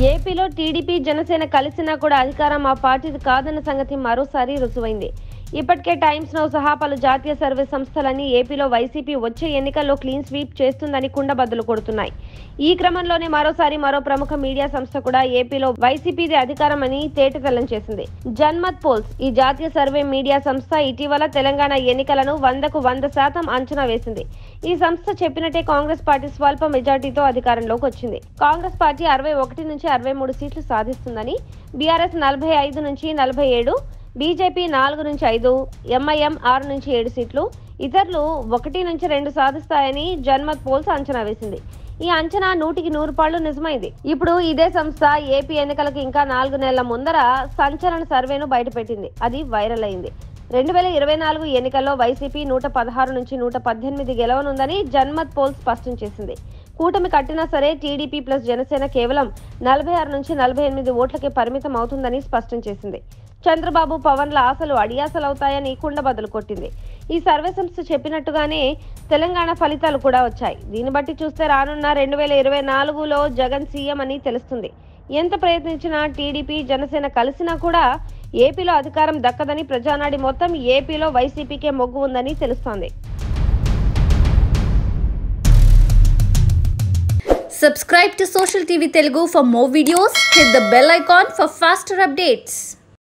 ఏపీలో టీడీపీ జనసేన కలిసినా కూడా అధికారం ఆ పార్టీది కాదన్న సంగతి మరోసారి రుజువైంది. ఇప్పటికే టైమ్స్ నౌ సహా పలు జాతీయ సర్వే సంస్థలన్నీ ఏపీలో వైసీపీ వచ్చే ఎన్నికల్లో క్లీన్ స్వీప్ చేస్తుందని కుండబద్దలు కొడుతున్నాయి. ఈ క్రమంలోనే మరోసారి మరో ప్రముఖ మీడియా సంస్థ కూడా ఏపీలో వైసీపీది అధికారం అని తేటతెల్లం చేసింది. జన్మత్ పోల్స్ ఈ జాతీయ సర్వే మీడియా సంస్థ ఇటీవల తెలంగాణ ఎన్నికలను 100కు 100% అంచనా వేసింది. ఈ సంస్థ చెప్పినట్టే కాంగ్రెస్ పార్టీ స్వల్ప మెజార్టీతో అధికారంలోకి వచ్చింది. కాంగ్రెస్ పార్టీ 61 నుంచి 63 సీట్లు సాధిస్తుందని, బీఆర్ఎస్ 45 నుంచి 47, బీజేపీ 4 నుంచి 5, ఎంఐఎం 6 నుంచి 7 సీట్లు, ఇతరులు 1 నుంచి 2 సాధిస్తాయని జన్మత్ పోల్స్ అంచనా వేసింది. ఈ అంచనా 100కి 100 పాళ్ళు నిజమైంది. ఇప్పుడు ఇదే సంస్థ ఏపీ ఎన్నికలకు ఇంకా 4 నెలల ముందర సంచలన సర్వేను బయటపెట్టింది. అది వైరల్ అయింది. 2024 ఎన్నికల్లో వైసీపీ 116 నుంచి 118 గెలవనుందని జన్మత్ పోల్స్ స్పష్టం చేసింది. కూటమి కట్టినా సరే టీడీపీ ప్లస్ జనసేన కేవలం 46 నుంచి 48 ఓట్లకే పరిమితం అవుతుందని స్పష్టం చేసింది. చంద్రబాబు పవన్ల ఆశలు అడియాసలవుతాయని కుండబద్దలు కొట్టింది. ఈ సర్వే సంస్థ చెప్పినట్టుగానే తెలంగాణ ఫలితాలు కూడా వచ్చాయి. దీన్ని బట్టి చూస్తే రానున్న 2024లో జగన్ సీఎం అని తెలుస్తుంది. ఎంత ప్రయత్నించినా టీడీపీ జనసేన కలిసినా కూడా ఏపీలో అధికారం దక్కదని, ప్రజానాడి మొత్తం ఏపీలో వైసీపీకే మొగ్గు ఉందని తెలుస్తోంది. Subscribe to Social TV Telugu for more videos. Hit the bell icon for faster updates.